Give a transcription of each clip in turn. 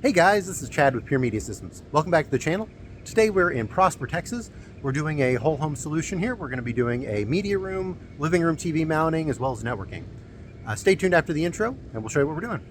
Hey guys, this is Chad with Pure Media Systems. Welcome back to the channel. Today we're in Prosper, Texas. We're doing a whole home solution here. We're going to be doing a media room, living room TV mounting, as well as networking. Stay tuned after the intro and we'll show you what we're doing.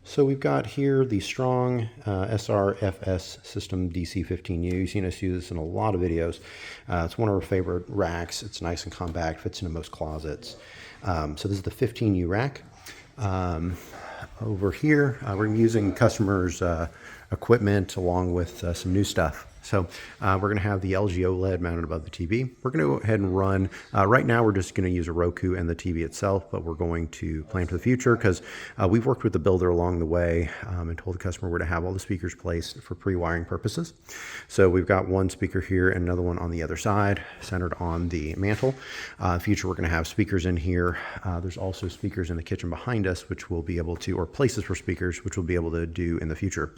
So we've got here the strong SRFS system DC15U. You've seen us use this in a lot of videos. It's one of our favorite racks. It's nice and compact, fits into most closets. So this is the 15U rack. Over here, we're using customers' equipment along with some new stuff. So we're going to have the LG OLED mounted above the TV. We're going to go ahead and run, right now we're just going to use a Roku and the TV itself, but we're going to plan for the future because we've worked with the builder along the way and told the customer we're to have all the speakers placed for pre-wiring purposes. So we've got one speaker here and another one on the other side, centered on the mantle. Future, we're going to have speakers in here. There's also speakers in the kitchen behind us, which we'll be able to, or places for speakers, which we'll be able to do in the future.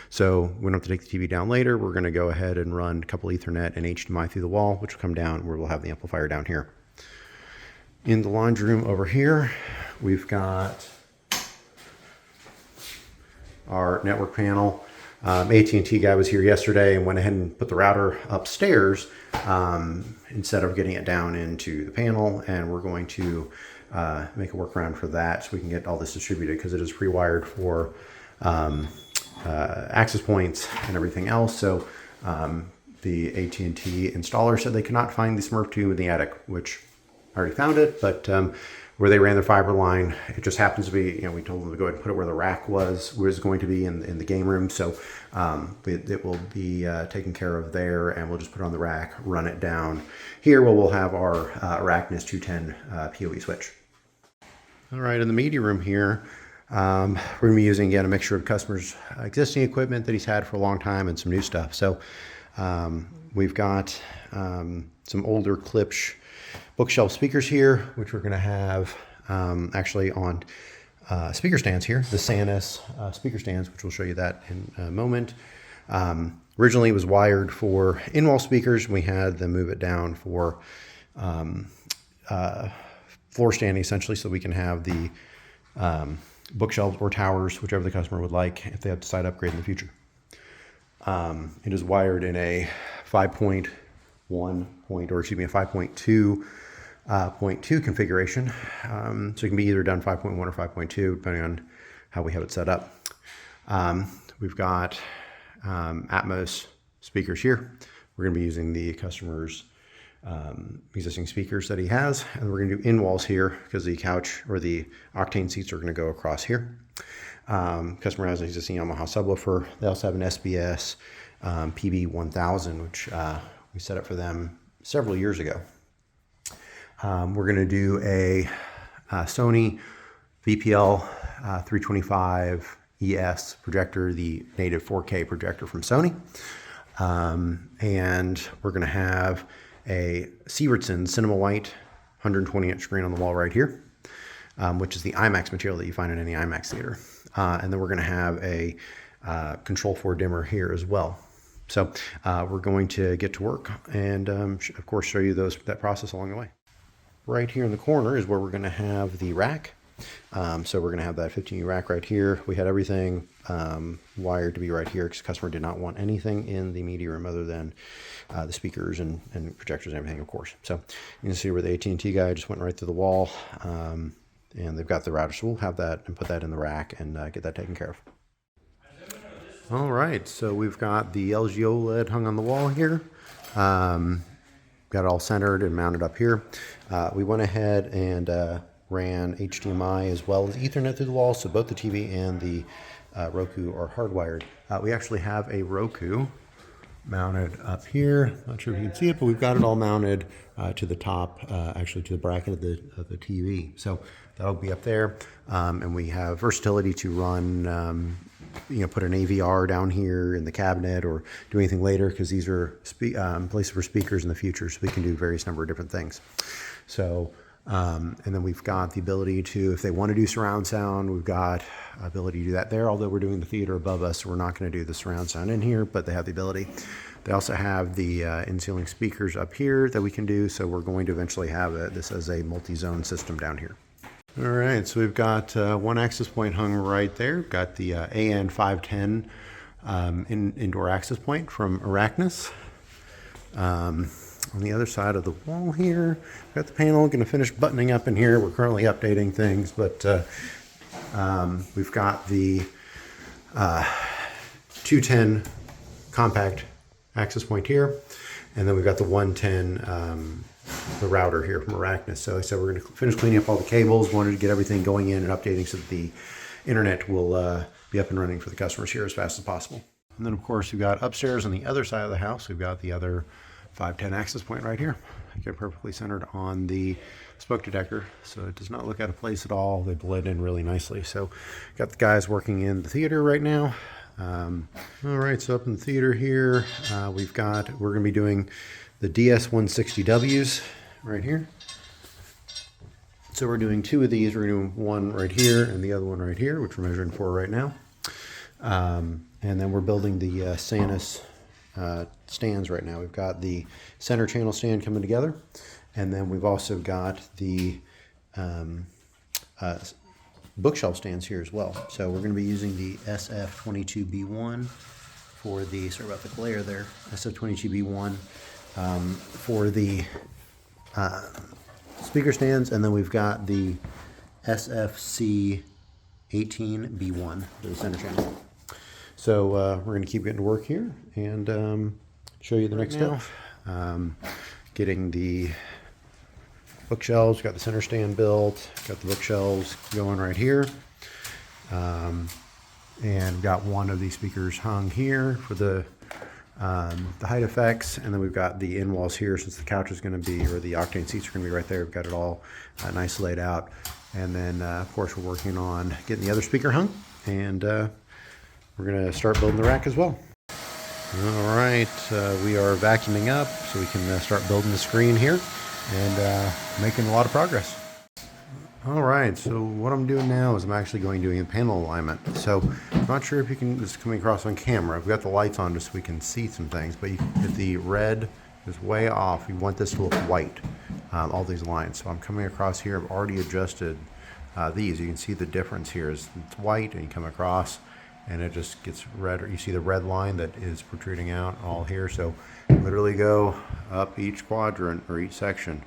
So we don't have to take the TV down later. We're going to go ahead and run a couple Ethernet and HDMI through the wall, which will come down where we'll have the amplifier down here. In the laundry room over here, we've got our network panel. AT&T guy was here yesterday and went ahead and put the router upstairs instead of getting it down into the panel. And we're going to make a workaround for that so we can get all this distributed because it is pre-wired for access points and everything else. So the AT&T installer said they could not find the Smurf 2 in the attic, which I already found it, but where they ran their fiber line, it just happens to be, we told them to go ahead and put it where the rack was going to be in the game room. So it will be taken care of there, and we'll just put it on the rack, run it down here where we'll have our Araknis 210 PoE switch. All right, in the media room here, we're going to be using, again, a mixture of customers' existing equipment that he's had for a long time and some new stuff. So we've got some older Klipsch bookshelf speakers here, which we're going to have actually on speaker stands here, the Sanus speaker stands, which we'll show you that in a moment. Originally, it was wired for in-wall speakers. We had them move it down for floor standing, essentially, so we can have the bookshelves or towers, whichever the customer would like, if they have to decide to upgrade in the future. It is wired in a 5.2 configuration. So it can be either done 5.1 or 5.2, depending on how we have it set up. We've got Atmos speakers here. We're going to be using the customer's existing speakers that he has, and we're going to do in-walls here because the couch or the Octane seats are going to go across here. Customer has an existing Yamaha subwoofer. They also have an SVS PB-1000, which we set up for them several years ago. We're going to do a Sony VPL-VW325ES projector, the native 4K projector from Sony. And we're going to have a Severtson Cinema White 120-inch screen on the wall right here, which is the IMAX material that you find in any IMAX theater. And then we're going to have a Control4 dimmer here as well. So we're going to get to work and, of course, show you that process along the way. Right here in the corner is where we're going to have the rack. So we're going to have that 15U rack right here. We had everything wired to be right here because the customer did not want anything in the media room other than the speakers and projectors and everything, of course. So you can see where the AT&T guy just went right through the wall, and they've got the router. So we'll have that and put that in the rack and get that taken care of. All right, so we've got the LG OLED hung on the wall here. Got it all centered and mounted up here. We went ahead and ran HDMI as well as Ethernet through the wall, so both the TV and the Roku are hardwired. We actually have a Roku mounted up here. Not sure if you can see it, but we've got it all mounted to the top, actually to the bracket of the TV. So that'll be up there, and we have versatility to run. Put an AVR down here in the cabinet or do anything later because these are places for speakers in the future, so we can do various number of different things. So And then we've got the ability to, if they want to do surround sound, we've got ability to do that there, although we're doing the theater above us, so we're not going to do the surround sound in here, but they have the ability. They also have the in-ceiling speakers up here that we can do, so we're going to eventually have this as a multi-zone system down here. All right, so we've got one access point hung right there. We've got the AN510 indoor access point from Araknis. On the other side of the wall here, we've got the panel. Going to finish buttoning up in here. We're currently updating things, but we've got the 210 compact access point here, and then we've got the 110 the router here from Araknis. So I said we're going to finish cleaning up all the cables. Wanted to get everything going in and updating so that the internet will be up and running for the customers here as fast as possible. And then of course we've got upstairs on the other side of the house, we've got the other 510 access point right here. Get perfectly centered on the smoke detector, so it does not look out of place at all. They blend in really nicely. So got the guys working in the theater right now. All right, so up in the theater here, we're going to be doing the DS-160Ws right here. So we're doing two of these. We're doing one right here and the other one right here, which we're measuring for right now. And then we're building the Sanus stands right now. We've got the center channel stand coming together, and then we've also got the bookshelf stands here as well. So we're going to be using the SF22B1 for the, sorry about the glare there, SF22B1 for the speaker stands, and then we've got the SFC18B1 for the center channel. So we're going to keep getting to work here and show you the next step. Getting the bookshelves, got the center stand built, got the bookshelves going right here. And got one of these speakers hung here for the height effects, and then we've got the in walls here since the couch is going to be, or the Octane seats are going to be right there. We've got it all nice laid out, and then of course we're working on getting the other speaker hung, and we're going to start building the rack as well. All right, we are vacuuming up so we can start building the screen here and making a lot of progress. All right, so what I'm doing now is I'm actually doing panel alignment. So I'm not sure if you can, this is coming across on camera. I've got the lights on just so we can see some things, but if the red is way off, you want this to look white, all these lines. So I'm coming across here, I've already adjusted these. You can see the difference here is it's white, and you come across and it just gets red. You see the red line that is protruding out all here. So literally go up each quadrant or each section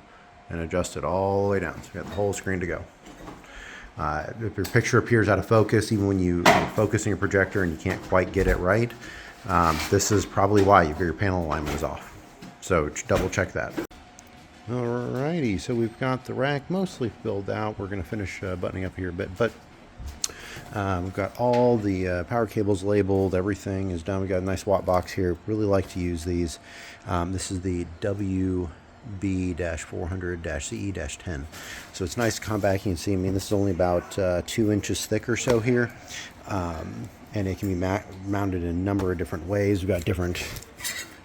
and adjust it all the way down. So you got the whole screen to go. If your picture appears out of focus, even when you're focusing your projector and you can't quite get it right, this is probably why your panel alignment is off. So double check that. Alrighty, so we've got the rack mostly filled out. We're going to finish buttoning up here a bit, but we've got all the power cables labeled. Everything is done. We've got a nice watt box here. Really like to use these. This is the WB-400-CE-10. So it's nice compact. You can see, I mean, this is only about 2 inches thick or so here. And it can be mounted in a number of different ways. We've got different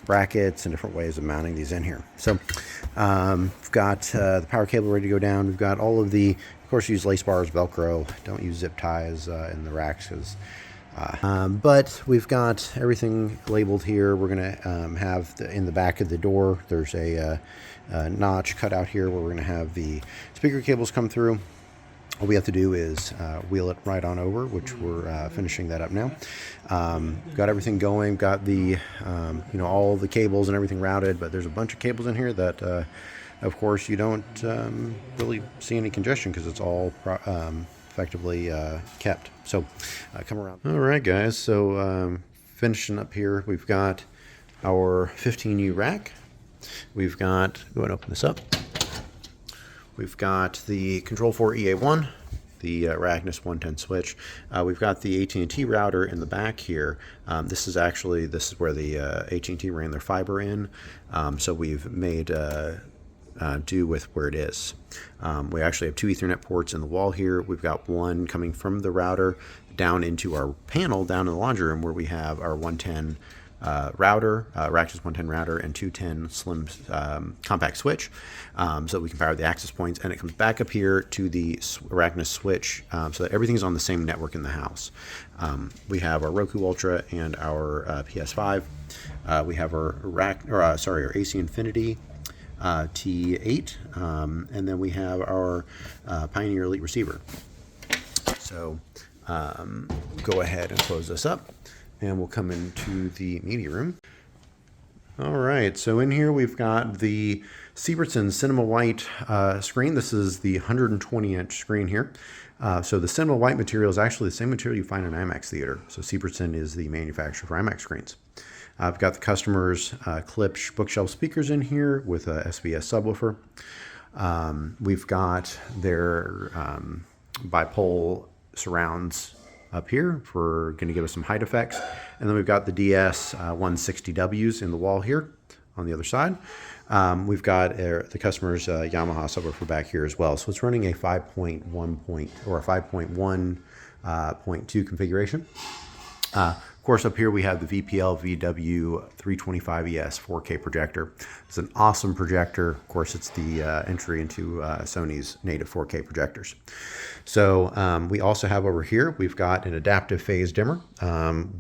brackets and different ways of mounting these in here. So we've got the power cable ready to go down. We've got all of the, of course, use lace bars, Velcro. Don't use zip ties in the racks because but we've got everything labeled here. We're going to have in the back of the door, there's a notch cut out here where we're going to have the speaker cables come through. All we have to do is wheel it right on over, which we're finishing that up now. Got everything going, got the, all the cables and everything routed, but there's a bunch of cables in here that, of course, you don't really see any congestion because it's all effectively kept. So come around. All right, guys, so finishing up here, we've got our 15U rack. We've got, go ahead and open this up. We've got the Control4 EA1, the Araknis 110 switch. We've got the AT&T router in the back here. This is where the AT&T ran their fiber in. So we've made do with where it is. We actually have 2 Ethernet ports in the wall here. We've got one coming from the router down into our panel down in the laundry room where we have our 110 router, Araknis 110 router, and 210 slim compact switch, so that we can power the access points. And it comes back up here to the Araknis switch, so that everything's on the same network in the house. We have our Roku Ultra and our PS5. We have our our AC Infinity T8, and then we have our Pioneer Elite receiver. So go ahead and close this up, and we'll come into the media room. All right, so in here we've got the Severtson Cinema White screen. This is the 120-inch screen here. So the Cinema White material is actually the same material you find in IMAX Theater. So Severtson is the manufacturer for IMAX screens. I've got the customer's Klipsch bookshelf speakers in here with a SVS subwoofer. We've got their bipole surrounds up here for going to give us some height effects. And then we've got the DS-160Ws in the wall here on the other side. We've got the customer's Yamaha subwoofer back here as well. So it's running a 5.1.2 configuration. Of course, up here we have the VPL-VW325ES 4K projector. It's an awesome projector. Of course, it's the entry into Sony's native 4K projectors. So we also have over here, we've got an adaptive phase dimmer,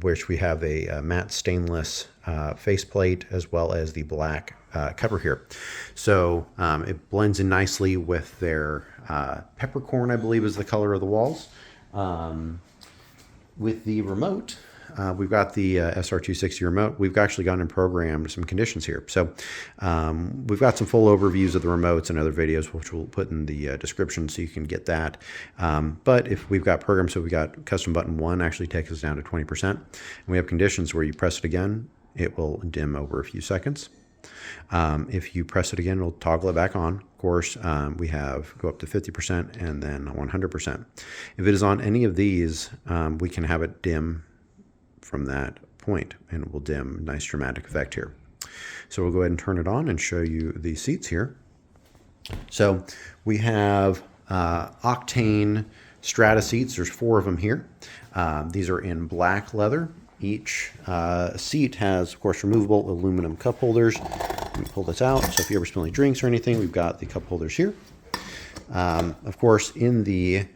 which we have a matte stainless faceplate as well as the black cover here. So it blends in nicely with their peppercorn, I believe is the color of the walls. With the remote, we've got the SR260 remote. We've actually gone and programmed some conditions here. So we've got some full overviews of the remotes and other videos, which we'll put in the description so you can get that. But if we've got programs, so we got custom button 1 actually takes us down to 20%. And we have conditions where you press it again, it will dim over a few seconds. If you press it again, it'll toggle it back on. Of course, we have go up to 50% and then 100%. If it is on any of these, we can have it dim from that point, and it will dim. Nice dramatic effect here. So we'll go ahead and turn it on and show you the seats here. So we have Octane Strata seats. There's 4 of them here. These are in black leather. Each seat has, of course, removable aluminum cup holders. Let me pull this out. So if you ever spill any drinks or anything, we've got the cup holders here. Of course, in the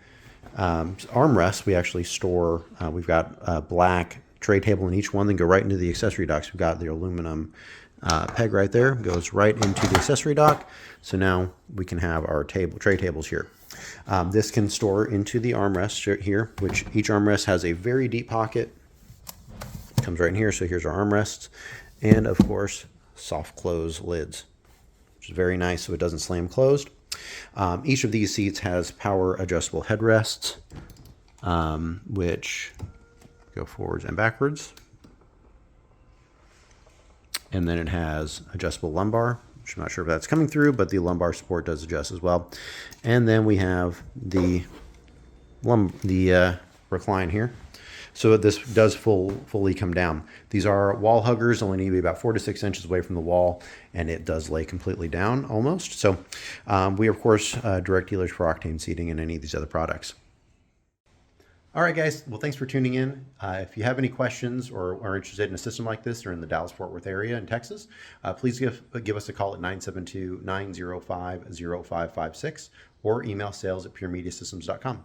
armrests, we actually store, we've got a black tray table in each one, then go right into the accessory docks. We've got the aluminum peg right there, goes right into the accessory dock. So now we can have our tray tables here. This can store into the armrest here, which each armrest has a very deep pocket. Comes right in here. So here's our armrests, and of course soft close lids, which is very nice so it doesn't slam closed. Each of these seats has power adjustable headrests, which go forwards and backwards, and then it has adjustable lumbar, which I'm not sure if that's coming through, but the lumbar support does adjust as well. And then we have the recline here. So this does fully come down. These are wall huggers, only need to be about 4 to 6 inches away from the wall, and it does lay completely down almost. So we are, of course, direct dealers for Octane seating and any of these other products. All right, guys. Well, thanks for tuning in. If you have any questions or are interested in a system like this or in the Dallas-Fort Worth area in Texas, please give us a call at 972-905-0556 or email sales@puremediasystems.com.